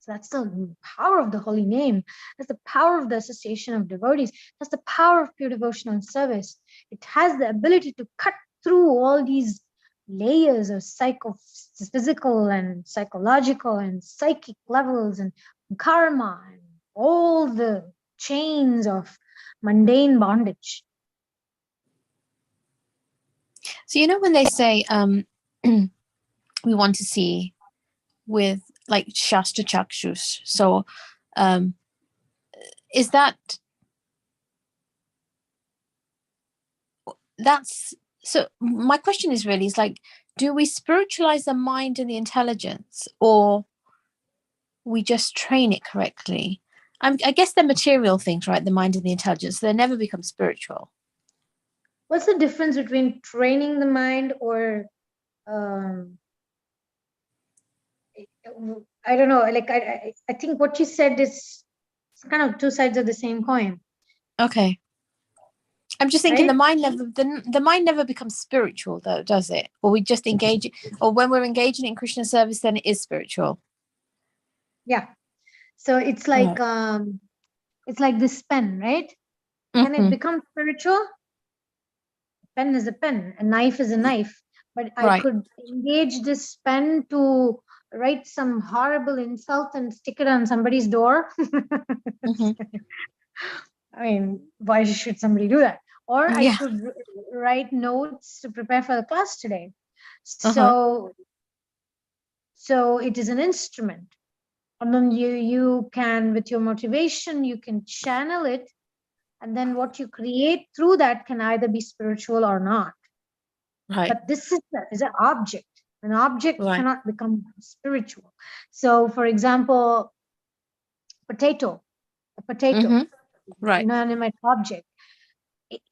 A: So that's the power of the holy name. That's the power of the association of devotees. That's the power of pure devotional service. It has the ability to cut through all these layers of physical and psychological and psychic levels and karma and all the chains of mundane bondage.
D: So when they say we want to see with like Shastra Chakshus, so is that's so my question is really is like, do we spiritualize the mind and the intelligence, or we just train it correctly? I guess they're material things, right? The mind and the intelligence, they never become spiritual.
A: What's the difference between training the mind or I don't know, like I think what you said is kind of two sides of the same coin.
D: Okay. I'm just thinking
A: right?
D: the mind never becomes spiritual though, does it? Or we just engage, or when we're engaging in Krishna service, then it is spiritual.
A: Yeah. So it's like this pen, right? Can it become spiritual? Pen is a pen, a knife is a knife. But I
D: Right.
A: could engage this pen to write some horrible insult and stick it on somebody's door. I mean, why should somebody do that? Or I could write notes to prepare for the class today. So it is an instrument. And then you can, with your motivation, you can channel it. And then what you create through that can either be spiritual or not.
D: Right.
A: But this is an object. An object cannot become spiritual. So, for example, a potato, inanimate object.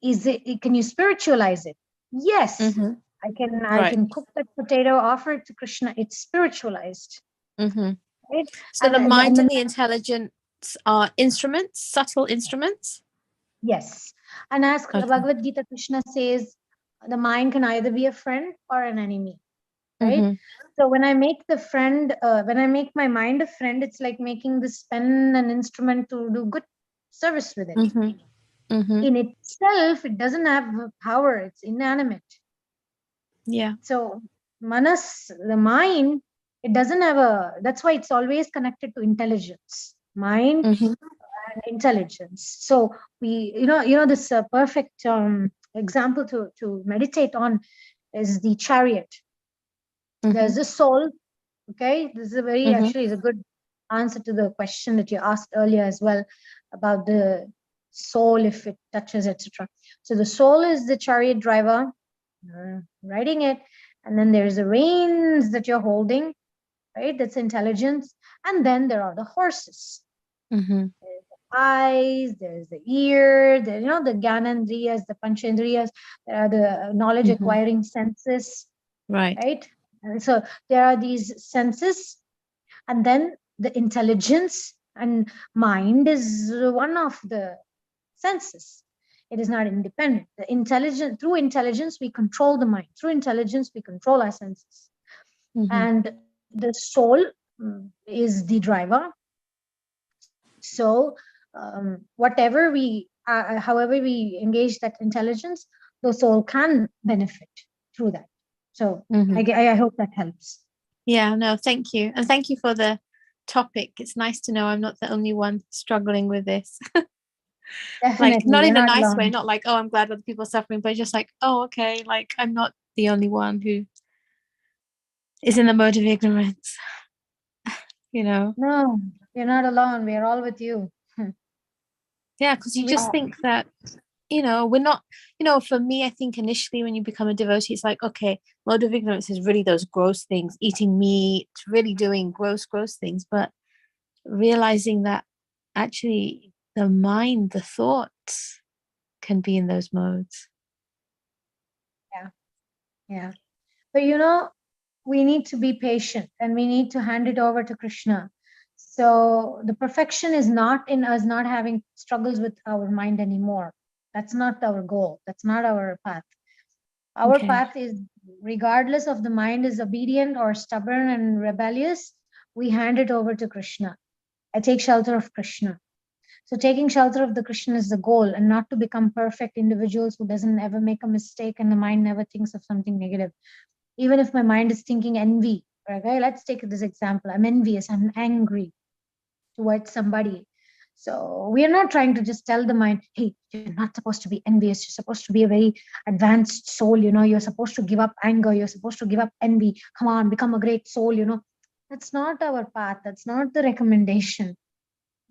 A: Is it? Can you spiritualize it? Yes, I can. I can cook that potato, offer it to Krishna. It's spiritualized. Right?
D: So the mind and the intelligence are instruments, subtle instruments.
A: Yes, and as Bhagavad Gita, Krishna says, the mind can either be a friend or an enemy. Right. So when I make the friend, when I make my mind a friend, it's like making this pen an instrument to do good service with it. In itself, it doesn't have power. It's inanimate.
D: Yeah.
A: So manas, the mind, it doesn't have that's why it's always connected to intelligence, mind and intelligence. So we, this perfect example to meditate on is the chariot. There's a soul. Okay, this is a very actually is a good answer to the question that you asked earlier as well about the soul, if it touches, etc. So the soul is the chariot driver riding it, and then there's the reins that you're holding, right? That's intelligence, and then there are the horses. There's the eyes, there's the ear, the Gyanendriyas, the Panchendriyas. There are the knowledge acquiring senses, right? And so there are these senses, and then the intelligence and mind is one of the senses. It is not independent. Through intelligence, we control the mind. Through intelligence, we control our senses. And the soul is the driver. So however we engage that intelligence, the soul can benefit through that. So I hope that helps.
D: Yeah, no, thank you. And thank you for the topic. It's nice to know I'm not the only one struggling with this.
A: Definitely.
D: Like, not in a nice
A: long.
D: way, not like, oh, I'm glad other people are suffering, but just like, oh, okay, like I'm not the only one who is in the mode of ignorance. No,
A: you're not alone. We're all with you.
D: Yeah, because you just think that, we're not, for me, I think initially when you become a devotee, it's like, okay, mode of ignorance is really those gross things, eating meat, really doing gross things. But realizing that actually the mind, the thoughts can be in those modes.
A: Yeah. But we need to be patient and we need to hand it over to Krishna. So the perfection is not in us not having struggles with our mind anymore. That's not our goal. That's not our path. Our
D: Okay.
A: path is, regardless of the mind is obedient or stubborn and rebellious, we hand it over to Krishna. I take shelter of Krishna. So taking shelter of the Krishna is the goal, and not to become perfect individuals who doesn't ever make a mistake and the mind never thinks of something negative. Even if my mind is thinking envy, okay, let's take this example. I'm envious, I'm angry towards somebody. So we are not trying to just tell the mind, hey, you're not supposed to be envious. You're supposed to be a very advanced soul. You're supposed to give up anger. You're supposed to give up envy. Come on, become a great soul. That's not our path. That's not the recommendation.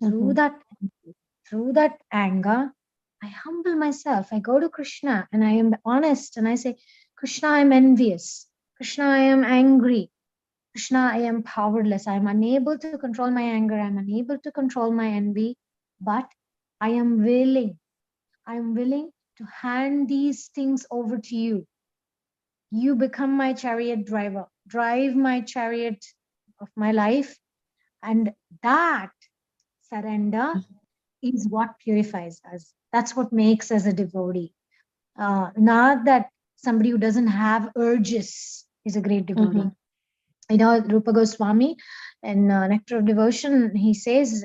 A: Through that anger, I humble myself. I go to Krishna and I am honest and I say, Krishna, I'm envious. Krishna, I am angry. Krishna, I am powerless. I am unable to control my anger. I'm unable to control my envy, but I am willing. I'm willing to hand these things over to you. You become my chariot driver. Drive my chariot of my life. And that surrender is what purifies us. That's what makes us a devotee. Not that somebody who doesn't have urges is a great devotee. Rupa Goswami in Nectar of Devotion, he says,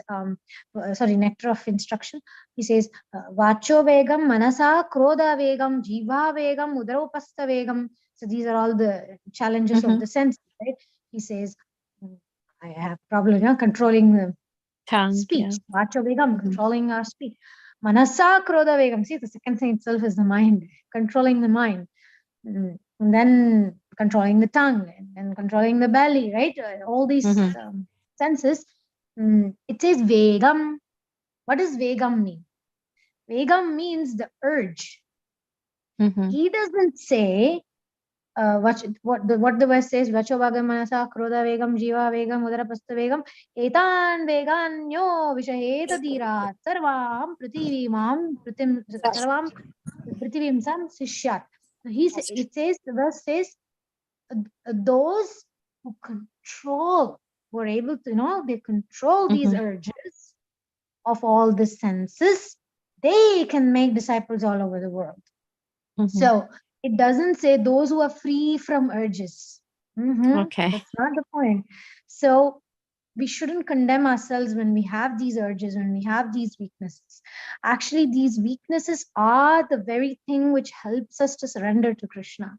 A: Nectar of Instruction, he says, Vacho Vegam, Manasa, Krodha Vegam, Jiva Vegam, Udaropasta Vegam. So these are all the challenges of the senses, right? He says, I have problem controlling the
D: Tongue,
A: speech.
D: yeah.
A: Vacho Vegam, controlling our speech. Manasa, Krodha Vegam. See, the second thing itself is the mind, controlling the mind. And then controlling the tongue and controlling the belly, right? All these senses. It says Vegam. What does Vegam mean? Vegam means the urge. He doesn't say what the verse says, Vacho Vagam Manasa, Krodha Vegam, Jiva Vegam, Udarapasta Vegam, Etan Veganyo Vishaheta Dira, Sarvam Prithivimam Sarvam Prithivimsam Sishyat. The verse says, those who were able to, they control these urges of all the senses, they can make disciples all over the world. So it doesn't say those who are free from urges.
D: Okay.
A: That's not the point. So we shouldn't condemn ourselves when we have these urges, when we have these weaknesses. Actually, these weaknesses are the very thing which helps us to surrender to Krishna.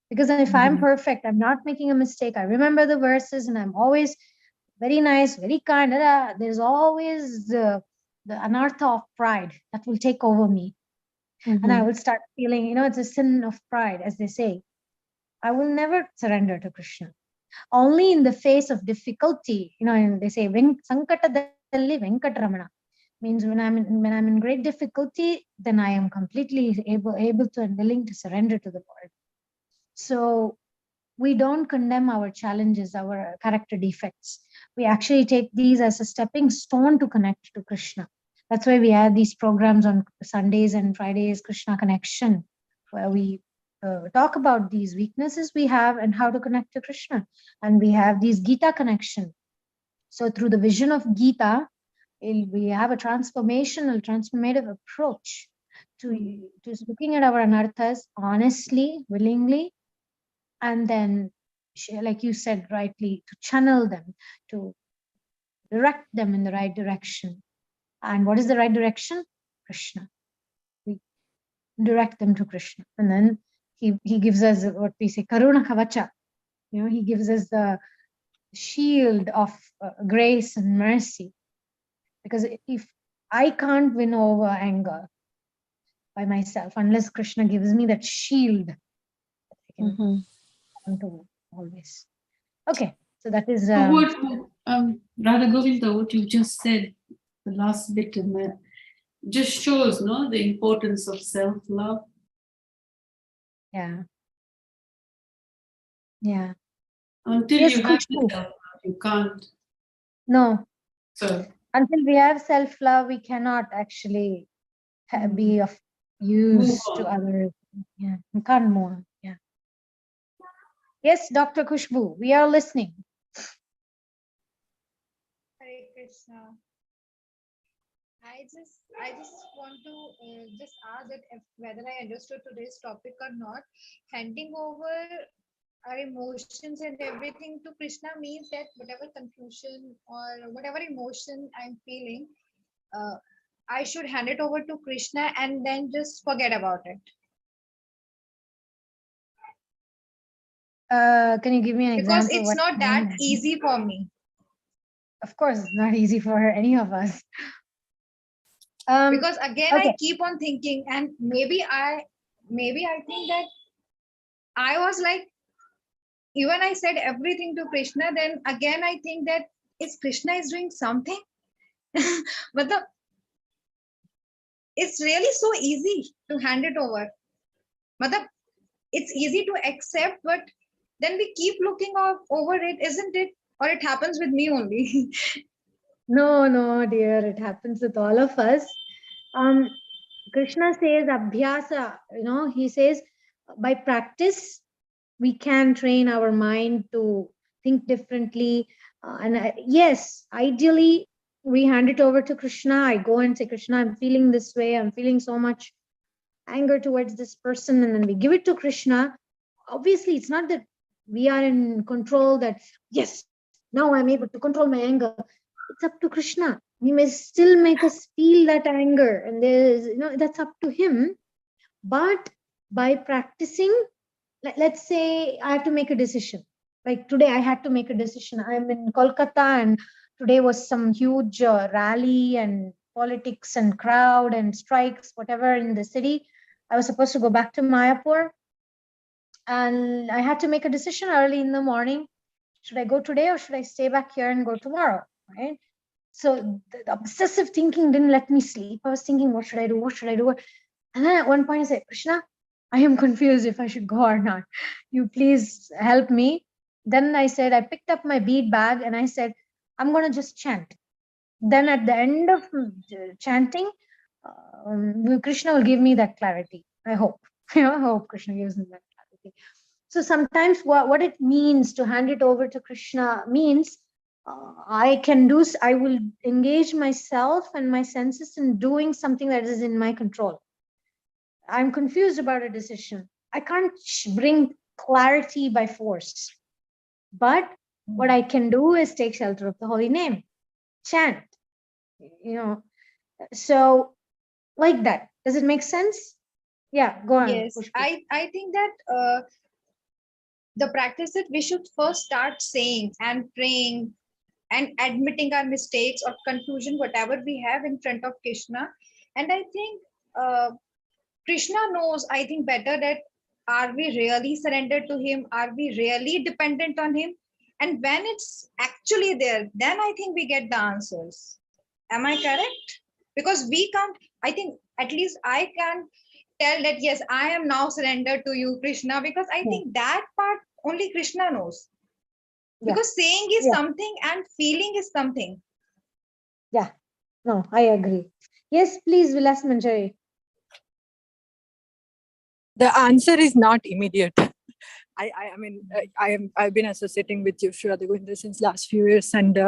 A: Because if I'm perfect, I'm not making a mistake, I remember the verses and I'm always very nice, very kind, there's always the anartha of pride that will take over me. And I will start feeling, it's a sin of pride, as they say. I will never surrender to Krishna. Only in the face of difficulty, and they say, Sankatadalli Venkataramana. Means when I'm in great difficulty, then I am completely able to and willing to surrender to the Lord. So we don't condemn our challenges, our character defects. We actually take these as a stepping stone to connect to Krishna. That's why we have these programs on Sundays and Fridays, Krishna Connection, where we talk about these weaknesses we have and how to connect to Krishna. And we have these Gita Connection. So through the vision of Gita, we have a transformative approach to looking at our anarthas honestly, willingly, and then, like you said rightly, to channel them, to direct them in the right direction. And what is the right direction? Krishna. We direct them to Krishna. And then he gives us what we say, Karuna Kavacha. He gives us the shield of grace and mercy. Because if I can't win over anger by myself, unless Krishna gives me that shield, I can come to always. Okay, so that is.
B: Radha Govinda, what you just said, the last bit in there, just shows, the importance of self-love.
A: Yeah.
B: Until
A: Yes,
B: you have
A: Khushbu.
B: self-love, you can't.
A: No.
B: So
A: Until we have self-love, we cannot actually be of use to others. Yeah, we can't move on. Yeah. Yes, Dr. Kushbu, we are listening.
E: Hare Krishna. I just want to just ask that if, whether I understood today's topic or not. Handing over our emotions and everything to Krishna means that whatever confusion or whatever emotion I'm feeling, I should hand it over to Krishna and then just forget about it.
A: Can you give me an
E: Because
A: example?
E: it's
A: What
E: not that
A: kind?
E: easy for me.
A: Of course, it's not easy for any of us.
E: Because again,
A: okay.
E: I keep on thinking, and maybe I think that I was like, even I said everything to Krishna, then again I think that is Krishna is doing something. But it's really so easy to hand it over. But it's easy to accept, but then we keep looking over it, isn't it? Or it happens with me only.
A: No, dear, it happens with all of us. Krishna says abhyasa, he says by practice, we can train our mind to think differently. Yes, ideally, we hand it over to Krishna. I go and say, Krishna, I'm feeling this way. I'm feeling so much anger towards this person. And then we give it to Krishna. Obviously, it's not that we are in control, that, yes, now I'm able to control my anger. It's up to Krishna. He may still make us feel that anger. And there's, that's up to him. But by practicing, let's say I have to make a decision. Like today, I had to make a decision. I'm in Kolkata, and today was some huge rally and politics and crowd and strikes, whatever in the city. I was supposed to go back to Mayapur, and I had to make a decision early in the morning. Should I go today or should I stay back here and go tomorrow? Right. So the obsessive thinking didn't let me sleep. I was thinking, what should I do? What should I do? And then at one point I said, Krishna, I am confused if I should go or not. You please help me. Then I said, I picked up my bead bag and I said, I'm going to just chant. Then at the end of chanting, Krishna will give me that clarity. I hope. I hope Krishna gives me that clarity. So sometimes what it means to hand it over to Krishna means I will engage myself and my senses in doing something that is in my control. I'm confused about a decision. I can't bring clarity by force. But what I can do is take shelter of the holy name, chant, so like that. Does it make sense? Yeah, go on.
E: Yes,
A: Pushpa.
E: I think that the practice that we should first start saying and praying and admitting our mistakes or confusion, whatever we have in front of Krishna. And I think Krishna knows, I think, better that are we really surrendered to him? Are we really dependent on him? And when it's actually there, then I think we get the answers. Am I correct? Because we can't, I think, at least I can tell that, yes, I am now surrendered to you, Krishna, because I think that part only Krishna knows. Because saying is something and feeling is something.
A: Yeah, no, I agree. Yes, please, Vilas Manjari.
C: The answer is not immediate. I've been associating with you, Shri Radha Govinda, since last few years, and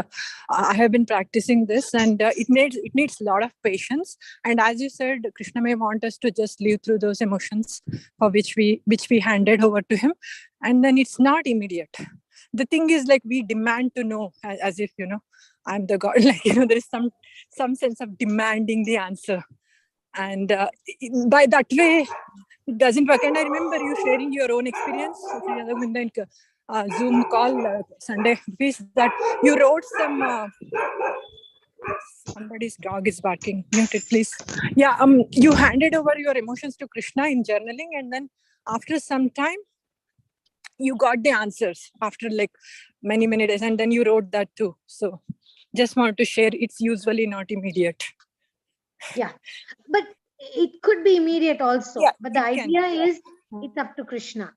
C: I have been practicing this, and it needs a lot of patience. And as you said, Krishna may want us to just live through those emotions for which we handed over to him, and then it's not immediate. The thing is, like, we demand to know, as if I'm the God. Like, there is some sense of demanding the answer, and by that way it doesn't work. And I remember you sharing your own experience, Zoom call Sunday, that you wrote somebody's dog is barking. Mute it, please. Yeah, you handed over your emotions to Krishna in journaling, and then after some time you got the answers after like many days, and then you wrote that too. So just want to share, it's usually not immediate.
A: Yeah, but it could be immediate also. But the idea is it's up to Krishna.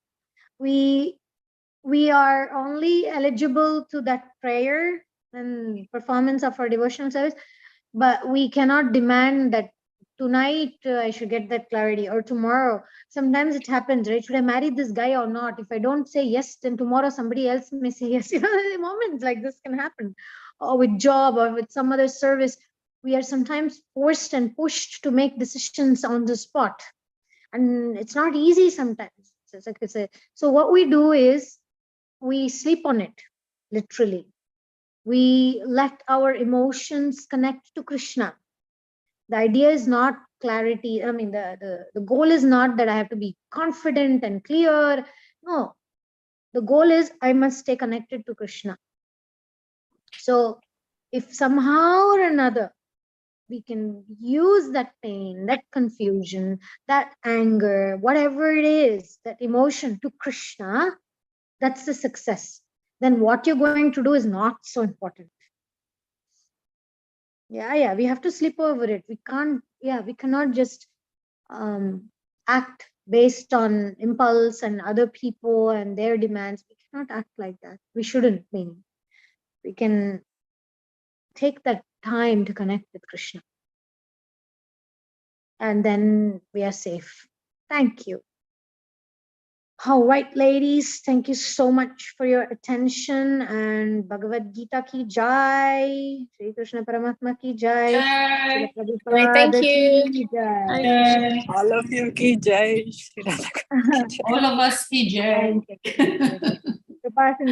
A: We are only eligible to that prayer and performance of our devotional service, but we cannot demand that tonight I should get that clarity, or tomorrow. Sometimes it happens, right? Should I marry this guy or not? If I don't say yes, then tomorrow somebody else may say yes. Moments like this can happen, or with job or with some other service. We are sometimes forced and pushed to make decisions on the spot, and it's not easy sometimes. So what we do is we sleep on it, literally. We let our emotions connect to Krishna. The idea is not clarity. I mean, the goal is not that I have to be confident and clear. No, the goal is I must stay connected to Krishna. So if somehow or another we can use that pain, that confusion, that anger, whatever it is, that emotion to Krishna, that's the success. Then what you're going to do is not so important. Yeah, we have to sleep over it. We cannot just act based on impulse and other people and their demands. We cannot act like that. We shouldn't. Mean we can take that time to connect with Krishna, and then we are safe. Thank you. All right, ladies, thank you so much for your attention, and Bhagavad Gita ki jai, Shri Krishna Paramatma ki jai,
B: Jai.
A: Srila
D: Great, thank
A: Prabhupada
D: you.
A: ki jai.
B: Jai.
C: All of you ki jai. Shri Radha Krishna ki jai.
B: All of us ki jai.
A: Thank you. Kripasindhu